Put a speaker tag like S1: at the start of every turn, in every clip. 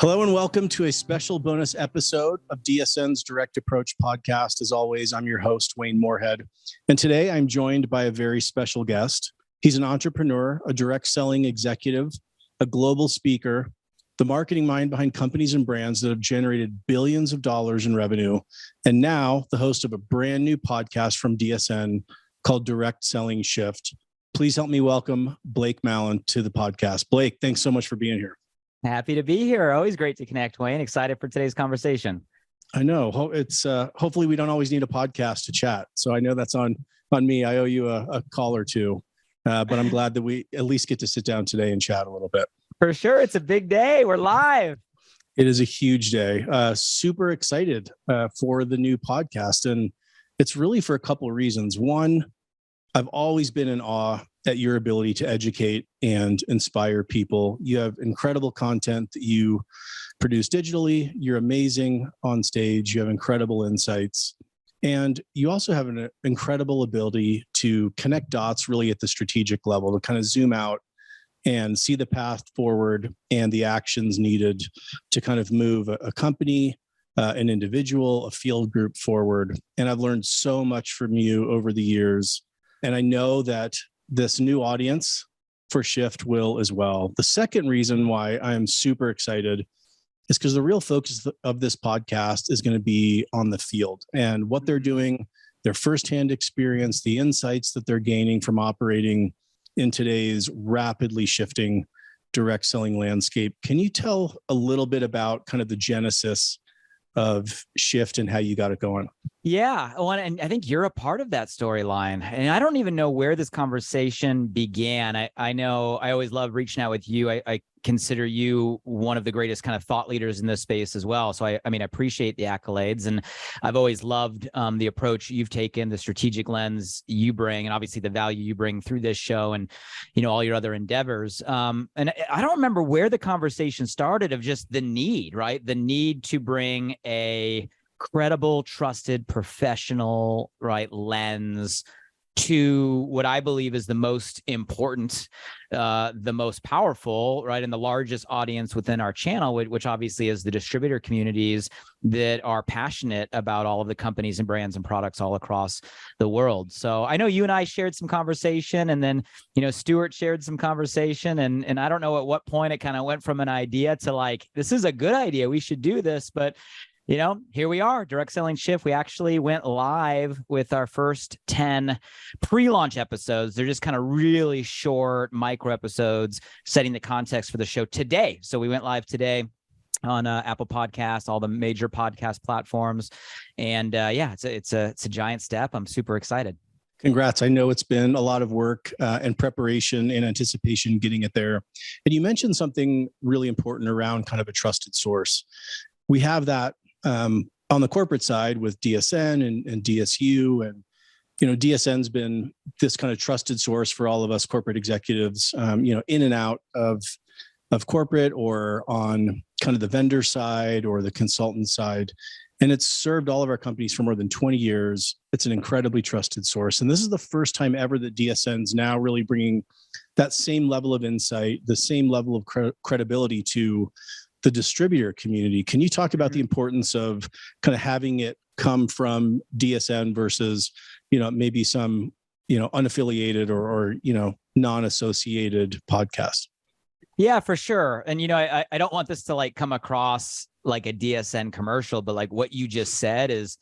S1: Hello and welcome to a special bonus episode of DSN's Direct Approach podcast. As always, I'm your host, Wayne Moorhead. And today I'm joined by a very special guest. He's an entrepreneur, a direct selling executive, a global speaker, the marketing mind behind companies and brands that have generated billions of dollars in revenue, and now the host of a brand new podcast from DSN called Direct Selling Shift. Please help me welcome Blake Mallen to the podcast. Blake, thanks so much for being here.
S2: Happy to be here. Always great to connect, Wayne. Excited for today's conversation.
S1: I know. It's hopefully we don't always need a podcast to chat. So I know that's on me. I owe you a call or two, but I'm glad that we at least get to sit down today and chat a little bit.
S2: For sure. It's a big day. We're live.
S1: It is a huge day. Super excited for the new podcast. And it's really for a couple of reasons. One, I've always been in awe at your ability to educate and inspire people. You have incredible content that you produce digitally. You're amazing on stage. You have incredible insights. And you also have an incredible ability to connect dots really at the strategic level, to kind of zoom out and see the path forward and the actions needed to kind of move a company, an individual, a field group forward. And I've learned so much from you over the years. And I know that this new audience for Shift will as well. The second reason why I am super excited is because the real focus of this podcast is going to be on the field and what they're doing, their firsthand experience, the insights that they're gaining from operating in today's rapidly shifting direct selling landscape. Can you tell a little bit about kind of the genesis of Shift and how you got it going?
S2: Yeah. Well, and I think you're a part of that storyline. And I don't even know where this conversation began. I know I always love reaching out with you. I consider you one of the greatest kind of thought leaders in this space as well. So I appreciate the accolades. And I've always loved the approach you've taken, the strategic lens you bring, and obviously the value you bring through this show and, all your other endeavors. And I don't remember where the conversation started of just the need, right? The need to bring a credible, trusted, professional, right, lens to what I believe is the most important, the most powerful, right, and the largest audience within our channel, which obviously is the distributor communities that are passionate about all of the companies and brands and products all across the world. So I know you and I shared some conversation, and then, Stuart shared some conversation, and I don't know at what point it kind of went from an idea to like, this is a good idea, we should do this, but here we are, Direct Selling Shift. We actually went live with our first 10 pre-launch episodes. They're just kind of really short micro episodes setting the context for the show today. So we went live today on Apple Podcasts, all the major podcast platforms. And it's a giant step. I'm super excited.
S1: Congrats. I know it's been a lot of work and preparation and anticipation getting it there. And you mentioned something really important around kind of a trusted source. We have that on the corporate side with DSN and DSU, and DSN's been this kind of trusted source for all of us corporate executives, in and out of corporate or on kind of the vendor side or the consultant side. And it's served all of our companies for more than 20 years. It's an incredibly trusted source. And this is the first time ever that DSN's now really bringing that same level of insight, the same level of credibility to the distributor community. Can you talk about the importance of kind of having it come from DSN versus, maybe some, unaffiliated or non-associated podcasts?
S2: Yeah, for sure. And, I don't want this to like come across like a DSN commercial, but like what you just said is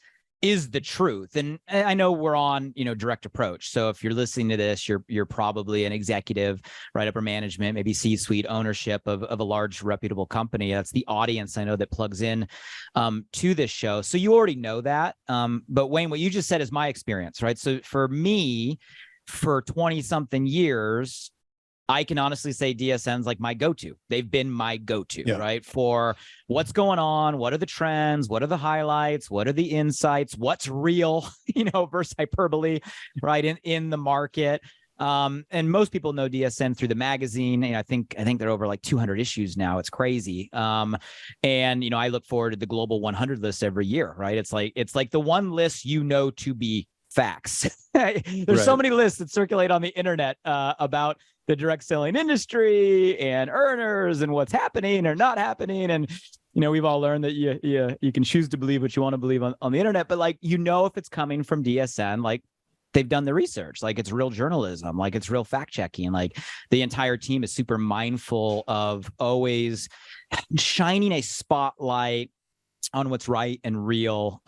S2: the truth. And I know we're on, direct approach. So if you're listening to this, you're probably an executive, right, upper management, maybe C-suite ownership of a large reputable company. That's the audience I know that plugs in to this show. So you already know that. But Wayne, what you just said is my experience, right? So for me, for 20 something years, I can honestly say DSN's like my go-to. They've been my go-to, right? For what's going on, what are the trends, what are the highlights, what are the insights, what's real, versus hyperbole, right, in the market. And most people know DSN through the magazine. And I think they're over like 200 issues now. It's crazy. And I look forward to the Global 100 list every year, right? It's like the one list to be facts. There's so many lists that circulate on the internet about the direct selling industry and earners and what's happening or not happening. And, we've all learned that you can choose to believe what you want to believe on the internet, but like, if it's coming from DSN, like they've done the research, like it's real journalism, like it's real fact checking, like the entire team is super mindful of always shining a spotlight on what's right and real,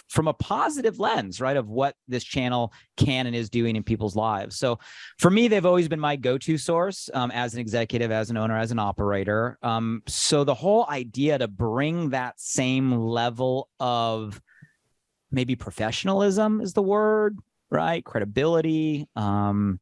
S2: from a positive lens, right, of what this channel can and is doing in people's lives. So for me, they've always been my go-to source, as an executive, as an owner, as an operator. So the whole idea to bring that same level of maybe professionalism is the word, right? Credibility, to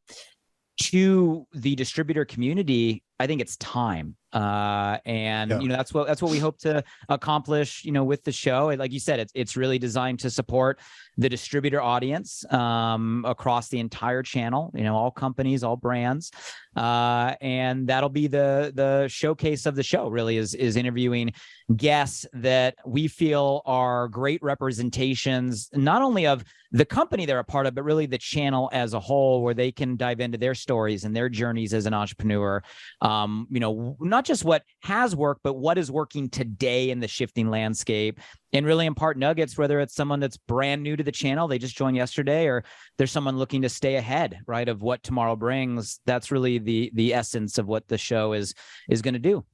S2: the distributor community, I think it's time. And that's what we hope to accomplish, with the show. Like you said, it's really designed to support the distributor audience, across the entire channel, all companies, all brands. And that'll be the showcase of the show, really, is interviewing guests that we feel are great representations, not only of the company they're a part of, but really the channel as a whole, where they can dive into their stories and their journeys as an entrepreneur. Not just what has worked, but what is working today in the shifting landscape, and really impart nuggets, whether it's someone that's brand new to the channel, they just joined yesterday, or there's someone looking to stay ahead, right, of what tomorrow brings. That's really the essence of what the show is going to do.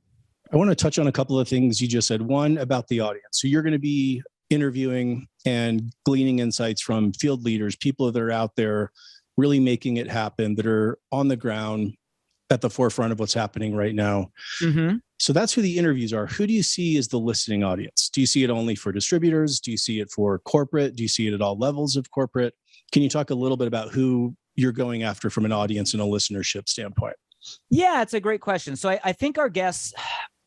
S1: I want to touch on a couple of things you just said. One, about the audience. So you're going to be interviewing and gleaning insights from field leaders, people that are out there really making it happen, that are on the ground at the forefront of what's happening right now.
S2: Mm-hmm.
S1: So that's who the interviews are. Who do you see as the listening audience? Do you see it only for distributors? Do you see it for corporate? Do you see it at all levels of corporate? Can you talk a little bit about who you're going after from an audience and a listenership standpoint?
S2: Yeah, it's a great question. So I think our guests,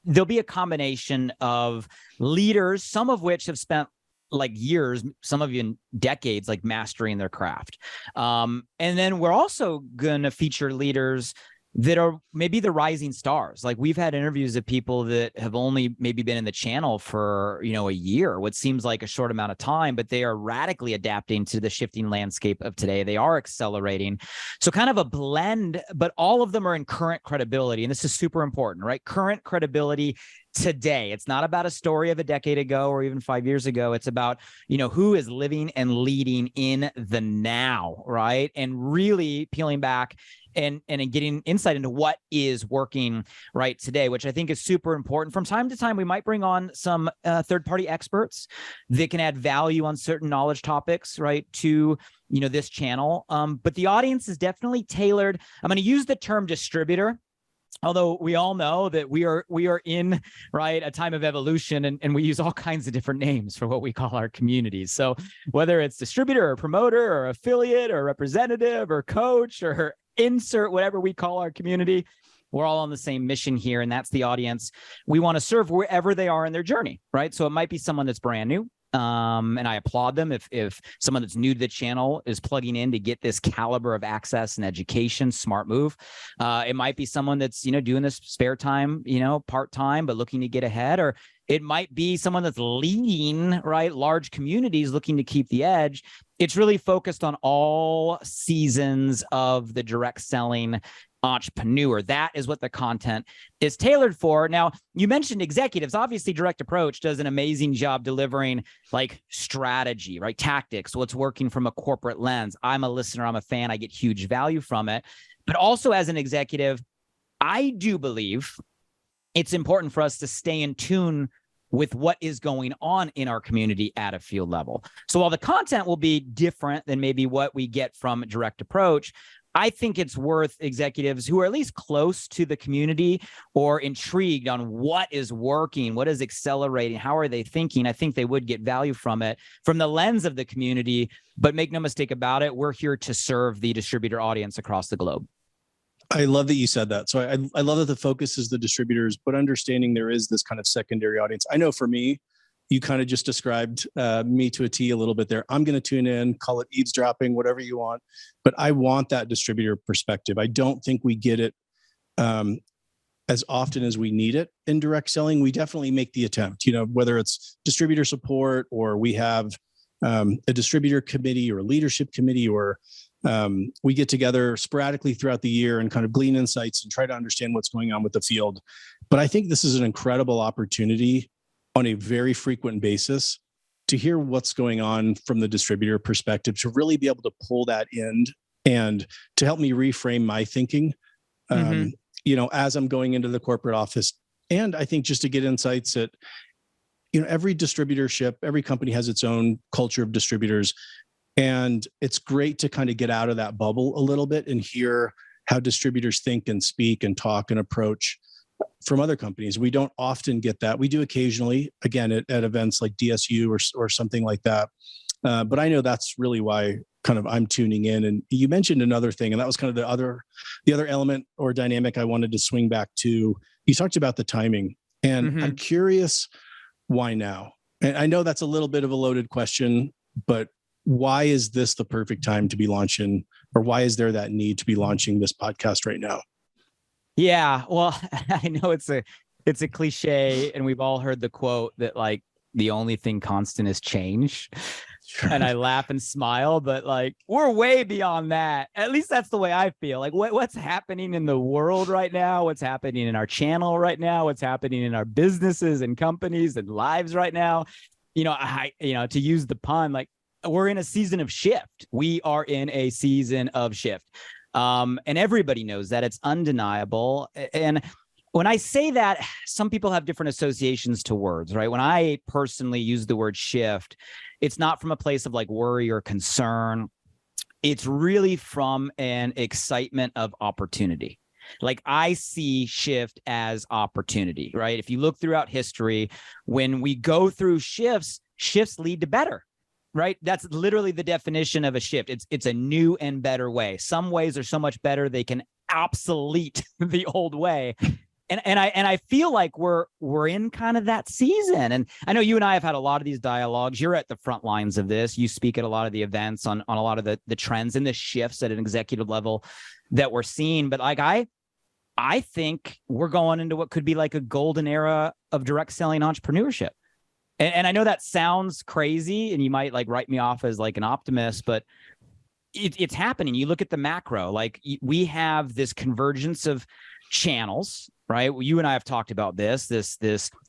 S2: there'll be a combination of leaders, some of which have spent like years, some of even decades, like mastering their craft. And then we're also going to feature leaders that are maybe the rising stars. Like we've had interviews of people that have only maybe been in the channel for, a year, what seems like a short amount of time, but they are radically adapting to the shifting landscape of today. They are accelerating. So kind of a blend, but all of them are in current credibility. And this is super important, right? Current credibility today. It's not about a story of a decade ago or even 5 years ago. It's about, who is living and leading in the now, right? And really peeling back and getting insight into what is working right today, which I think is super important. From time to time, we might bring on some third-party experts that can add value on certain knowledge topics, right, to this channel. But the audience is definitely tailored. I'm going to use the term distributor, although we all know that we are in, right, a time of evolution, and we use all kinds of different names for what we call our communities. So whether it's distributor or promoter or affiliate or representative or coach or insert whatever we call our community, we're all on the same mission here, and that's the audience we want to serve wherever they are in their journey, right? So it might be someone that's brand new. And I applaud them if someone that's new to the channel is plugging in to get this caliber of access and education. Smart move. It might be someone that's doing this spare time, part-time, but looking to get ahead. Or it might be someone that's leading, right, large communities looking to keep the edge. It's really focused on all seasons of the direct selling entrepreneur. That is what the content is tailored for. Now, you mentioned executives. Obviously, Direct Approach does an amazing job delivering like strategy, right? Tactics, what's working from a corporate lens. I'm a listener, I'm a fan, I get huge value from it. But also as an executive, I do believe it's important for us to stay in tune with what is going on in our community at a field level. So while the content will be different than maybe what we get from Direct Approach, I think it's worth executives who are at least close to the community or intrigued on what is working, what is accelerating, how are they thinking. I think they would get value from it from the lens of the community, but make no mistake about it, we're here to serve the distributor audience across the globe.
S1: I love that you said that. So I love that the focus is the distributors, but understanding there is this kind of secondary audience. I know for me, you kind of just described me to a T a little bit there. I'm going to tune in, call it eavesdropping, whatever you want, but I want that distributor perspective. I don't think we get it as often as we need it in direct selling. We definitely make the attempt, whether it's distributor support or we have a distributor committee or a leadership committee or We get together sporadically throughout the year and kind of glean insights and try to understand what's going on with the field. But I think this is an incredible opportunity on a very frequent basis to hear what's going on from the distributor perspective, to really be able to pull that in and to help me reframe my thinking, as I'm going into the corporate office. And I think just to get insights that, every distributorship, every company has its own culture of distributors. And it's great to kind of get out of that bubble a little bit and hear how distributors think and speak and talk and approach from other companies. We don't often get that. We do occasionally, again, at events like DSU or something like that. But I know that's really why kind of I'm tuning in. And you mentioned another thing, and that was kind of the other element or dynamic I wanted to swing back to. You talked about the timing, and I'm curious, why now? And I know that's a little bit of a loaded question, but why is this the perfect time to be launching, or why is there that need to be launching this podcast right now?
S2: Yeah, well, I know it's a cliche, and we've all heard the quote that like the only thing constant is change. Sure. And I laugh and smile, but like we're way beyond that. At least that's the way I feel. Like what's happening in the world right now, what's happening in our channel right now, what's happening in our businesses and companies and lives right now. To use the pun, like we're in a season of shift. We are in a season of shift. And everybody knows that. It's undeniable. And when I say that, some people have different associations to words, right? When I personally use the word shift, it's not from a place of like worry or concern. It's really from an excitement of opportunity. Like I see shift as opportunity, right? If you look throughout history, when we go through shifts lead to better. Right? That's literally the definition of a shift. It's a new and better way. Some ways are so much better they can obsolete the old way. And I feel like we're in kind of that season. And I know you and I have had a lot of these dialogues. You're at the front lines of this. You speak at a lot of the events on a lot of the trends and the shifts at an executive level that we're seeing. But like I think we're going into what could be like a golden era of direct selling entrepreneurship. And I know that sounds crazy, and you might like write me off as like an optimist, but it's happening. You look at the macro, like we have this convergence of channels, right? You and I have talked about this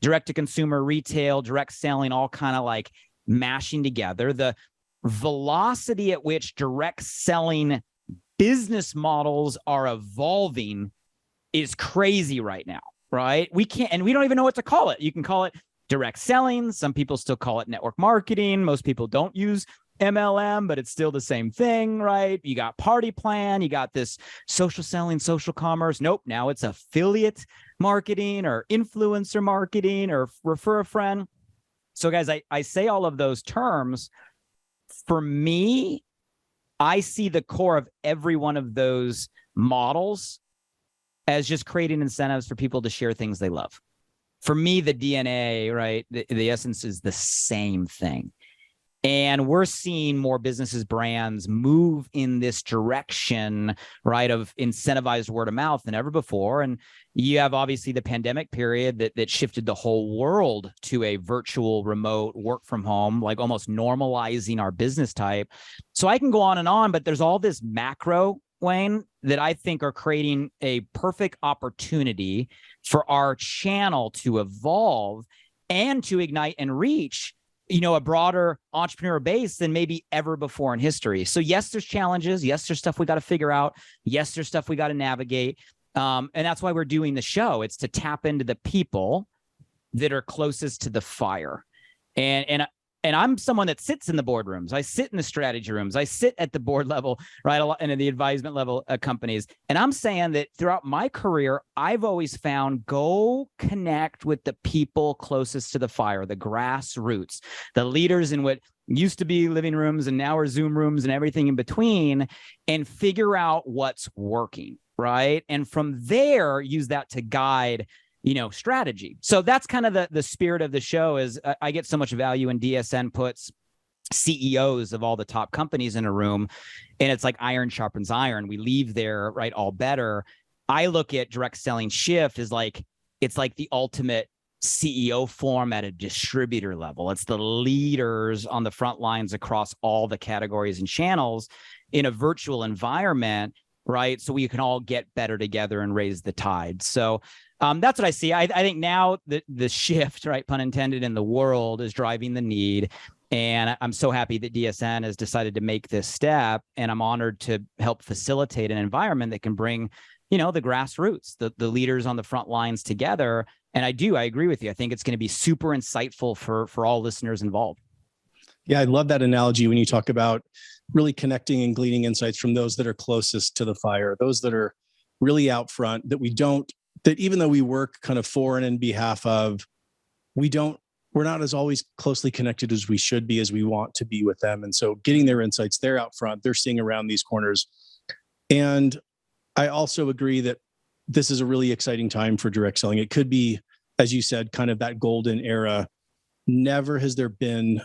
S2: direct to consumer, retail, direct selling, all kind of like mashing together. The velocity at which direct selling business models are evolving is crazy right now, right? We don't even know what to call it. You can call it direct selling. Some people still call it network marketing. Most people don't use MLM, but it's still the same thing, right? You got party plan, you got this social selling, social commerce. Nope, now it's affiliate marketing or influencer marketing or refer a friend. So guys, I say all of those terms. For me, I see the core of every one of those models as just creating incentives for people to share things they love. For me, the DNA, right, the essence is the same thing. And we're seeing more businesses, brands move in this direction, right, of incentivized word of mouth than ever before. And you have obviously the pandemic period that shifted the whole world to a virtual remote work from home, like almost normalizing our business type. So I can go on, but there's all this macro, Wayne, that I think are creating a perfect opportunity for our channel to evolve and to ignite and reach, a broader entrepreneur base than maybe ever before in history. So yes, there's challenges. Yes, there's stuff we got to figure out. Yes, there's stuff we got to navigate. And that's why we're doing the show. It's to tap into the people that are closest to the fire. And I'm someone that sits in the boardrooms. I sit in the strategy rooms. I sit at the board level, right, and in the advisement level companies. And I'm saying that throughout my career, I've always found go connect with the people closest to the fire, the grassroots, the leaders in what used to be living rooms and now are Zoom rooms and everything in between, and figure out what's working, right? And from there, use that to guide strategy. So that's kind of the spirit of the show. Is I get so much value when DSN puts CEOs of all the top companies in a room, and it's like iron sharpens iron. We leave there, right, all better. I look at direct selling shift as like, it's like the ultimate CEO form at a distributor level. It's the leaders on the front lines across all the categories and channels. in a virtual environment, right? So we can all get better together and raise the tide. So that's what I see. I think now the shift, right, pun intended, in the world is driving the need. And I'm so happy that DSN has decided to make this step. And I'm honored to help facilitate an environment that can bring, the grassroots, the leaders on the front lines together. And I agree with you. I think it's going to be super insightful for all listeners involved.
S1: Yeah, I love that analogy when you talk about really connecting and gleaning insights from those that are closest to the fire, those that are really out front, that even though we work kind of for and in behalf of, we're not as always closely connected as we should be, as we want to be with them. And so getting their insights, they're out front, they're seeing around these corners. And I also agree that this is a really exciting time for direct selling. It could be, as you said, kind of that golden era. Never has there been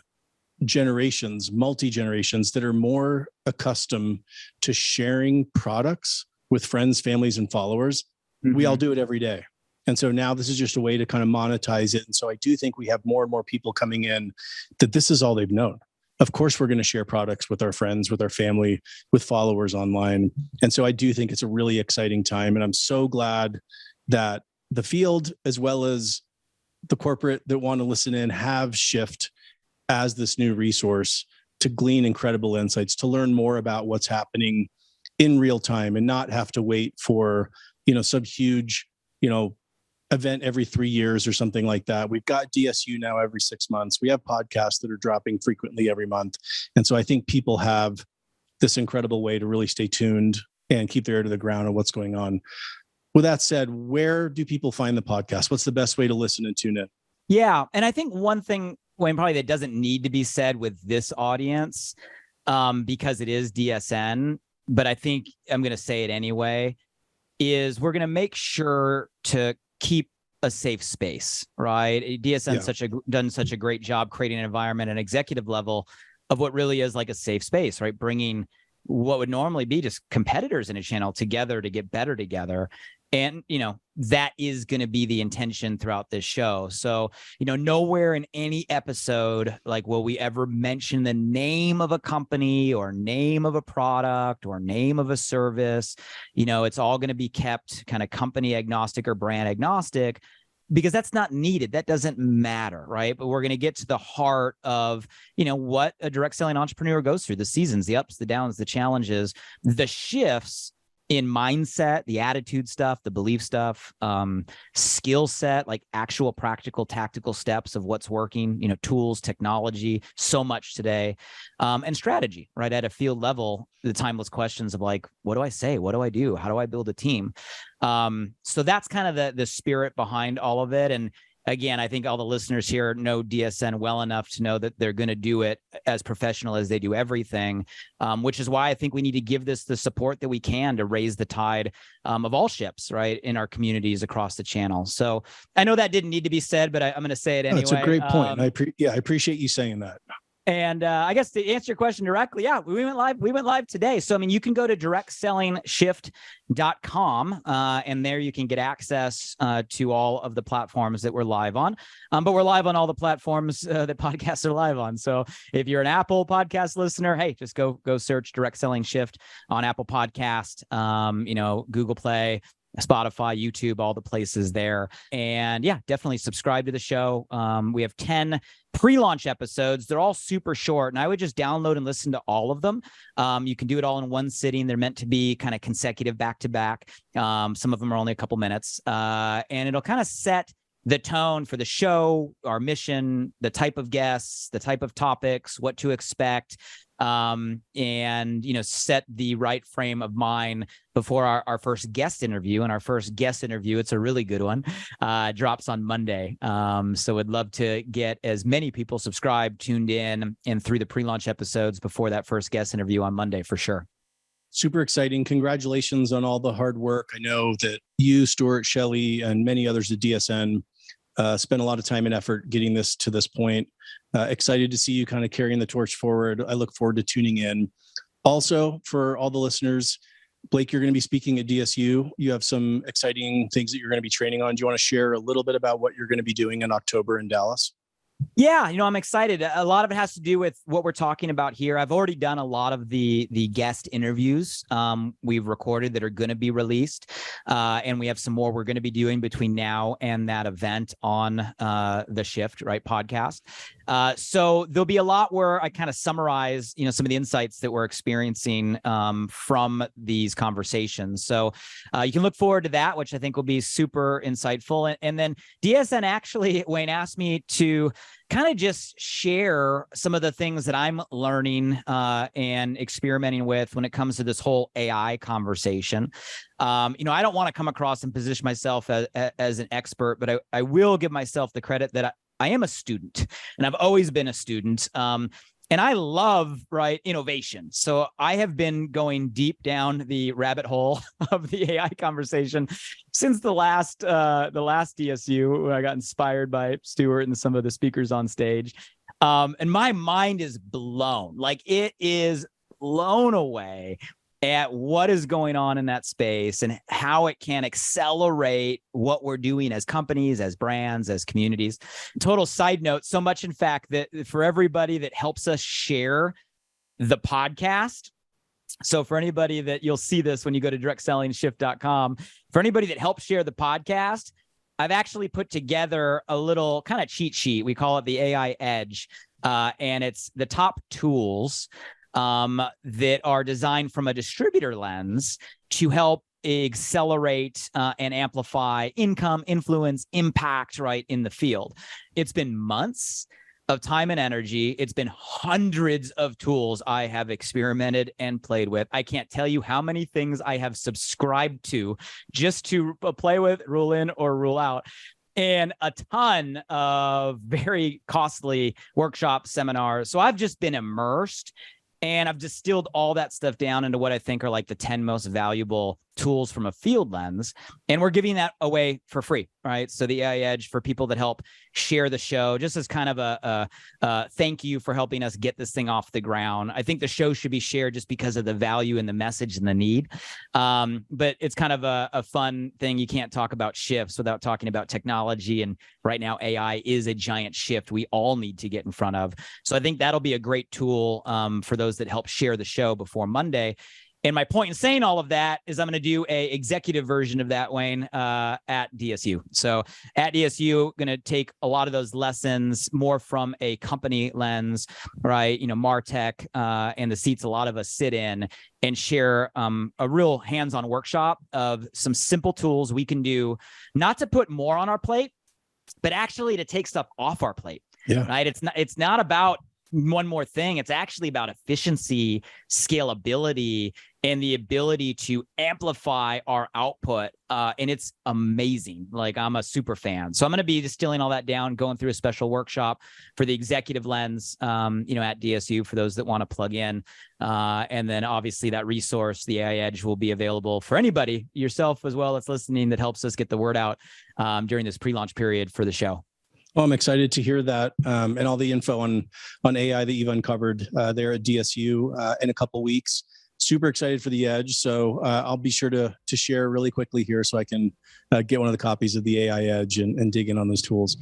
S1: multi-generations that are more accustomed to sharing products with friends, families, and followers. Mm-hmm. We all do it every day. And so now this is just a way to kind of monetize it. And so I do think we have more and more people coming in that this is all they've known. Of course, we're going to share products with our friends, with our family, with followers online. And so I do think it's a really exciting time. And I'm so glad that the field, as well as the corporate that want to listen in, have Shift as this new resource to glean incredible insights, to learn more about what's happening in real time and not have to wait for, some huge, event every 3 years or something like that. We've got DSU now every 6 months. We have podcasts that are dropping frequently every month. And so I think people have this incredible way to really stay tuned and keep their ear to the ground on what's going on. With that said, where do people find the podcast? What's the best way to listen and tune in?
S2: Yeah. And I think one thing, Wayne, probably that doesn't need to be said with this audience, because it is DSN, but I think I'm going to say it anyway, is we're going to make sure to keep a safe space, right? DSN done such a great job creating an environment at an executive level of what really is like a safe space, right? Bringing what would normally be just competitors in a channel together to get better together. And, that is going to be the intention throughout this show. So, nowhere in any episode, like, will we ever mention the name of a company or name of a product or name of a service. It's all going to be kept kind of company agnostic or brand agnostic, because that's not needed. That doesn't matter, right? But we're going to get to the heart of, what a direct selling entrepreneur goes through, the seasons, the ups, the downs, the challenges, the shifts in mindset, the attitude stuff, the belief stuff, skill set, like actual practical, tactical steps of what's working, tools, technology, so much today, and strategy, right? At a field level, the timeless questions of like, what do I say? What do I do? How do I build a team? So that's kind of the spirit behind all of it. And again, I think all the listeners here know DSN well enough to know that they're going to do it as professional as they do everything, which is why I think we need to give this the support that we can to raise the tide of all ships, right, in our communities across the channel. So I know that didn't need to be said, but I'm going to say it anyway.
S1: That's a great point. I appreciate you saying that.
S2: And I guess to answer your question directly, we went live. We went live today. So, you can go to directsellingshift.com and there you can get access to all of the platforms that we're live on. But we're live on all the platforms that podcasts are live on. So if you're an Apple podcast listener, hey, just go search Direct Selling Shift on Apple Podcast, Google Play, Spotify, YouTube, all the places there. And definitely subscribe to the show. We have 10 pre-launch episodes. They're all super short, and I would just download and listen to all of them. You can do it all in one sitting. They're meant to be kind of consecutive back to back. Some of them are only a couple minutes, and it'll kind of set the tone for the show, our mission, the type of guests, the type of topics, what to expect, and set the right frame of mind before our first guest interview. And our first guest interview, it's a really good one, drops on Monday. So we'd love to get as many people subscribed, tuned in, and through the pre-launch episodes before that first guest interview on Monday for sure.
S1: Super exciting. Congratulations on all the hard work. I know that you, Stuart, Shelley, and many others at DSN spent a lot of time and effort getting this to this point. Excited to see you kind of carrying the torch forward. I look forward to tuning in. Also, for all the listeners, Blake, you're going to be speaking at DSU. You have some exciting things that you're going to be training on. Do you want to share a little bit about what you're going to be doing in October in Dallas?
S2: Yeah, I'm excited. A lot of it has to do with what we're talking about here. I've already done a lot of the guest interviews we've recorded that are going to be released, and we have some more we're going to be doing between now and that event on the Shift Right podcast. So there'll be a lot where I kind of summarize, some of the insights that we're experiencing from these conversations. So you can look forward to that, which I think will be super insightful. And then DSN actually, Wayne, asked me to kind of just share some of the things that I'm learning and experimenting with when it comes to this whole AI conversation. I don't want to come across and position myself as an expert, but I will give myself the credit that I am a student, and I've always been a student. And I love, innovation. So I have been going deep down the rabbit hole of the AI conversation since the last DSU, where I got inspired by Stuart and some of the speakers on stage. And my mind is blown. Like, it is blown away at what is going on in that space and how it can accelerate what we're doing as companies, as brands, as communities. Total side note, so much, in fact, that for everybody that helps us share the podcast. So for anybody that, you'll see this when you go to directsellingshift.com, for anybody that helps share the podcast, I've actually put together a little kind of cheat sheet. We call it the AI Edge. And it's the top tools that are designed from a distributor lens to help accelerate and amplify income, influence, impact in the field. It's been months of time and energy. It's been hundreds of tools I have experimented and played with. I can't tell you how many things I have subscribed to just to play with, rule in or rule out. And a ton of very costly workshops, seminars. So I've just been immersed, and I've distilled all that stuff down into what I think are like the 10 most valuable tools from a field lens. And we're giving that away for free, right? So the AI Edge, for people that help share the show, just as kind of a thank you for helping us get this thing off the ground. I think the show should be shared just because of the value and the message and the need. But it's kind of a fun thing. You can't talk about shifts without talking about technology. And right now, AI is a giant shift we all need to get in front of. So I think that'll be a great tool for those that help share the show before Monday. And my point in saying all of that is I'm going to do a executive version of that, Wayne, at DSU. So at DSU, going to take a lot of those lessons more from a company lens, right? MarTech and the seats a lot of us sit in, and share a real hands-on workshop of some simple tools we can do, not to put more on our plate, but actually to take stuff off our plate. Yeah. Right. It's not about one more thing. It's actually about efficiency, scalability, and the ability to amplify our output. And it's amazing. Like, I'm a super fan. So I'm going to be distilling all that down, going through a special workshop for the executive lens, at DSU for those that want to plug in. And then obviously that resource, the AI Edge, will be available for anybody, yourself as well, that's listening, that helps us get the word out during this pre-launch period for the show.
S1: Well, I'm excited to hear that, and all the info on AI that you've uncovered there at DSU in a couple weeks. Super excited for the Edge, so I'll be sure to share really quickly here so I can get one of the copies of the AI Edge and dig in on those tools.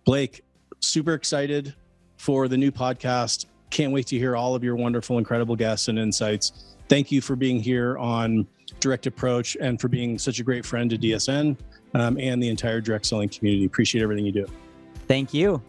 S1: Blake, super excited for the new podcast. Can't wait to hear all of your wonderful, incredible guests and insights. Thank you for being here on Direct Approach and for being such a great friend to DSN and the entire direct selling community. Appreciate everything you do.
S2: Thank you.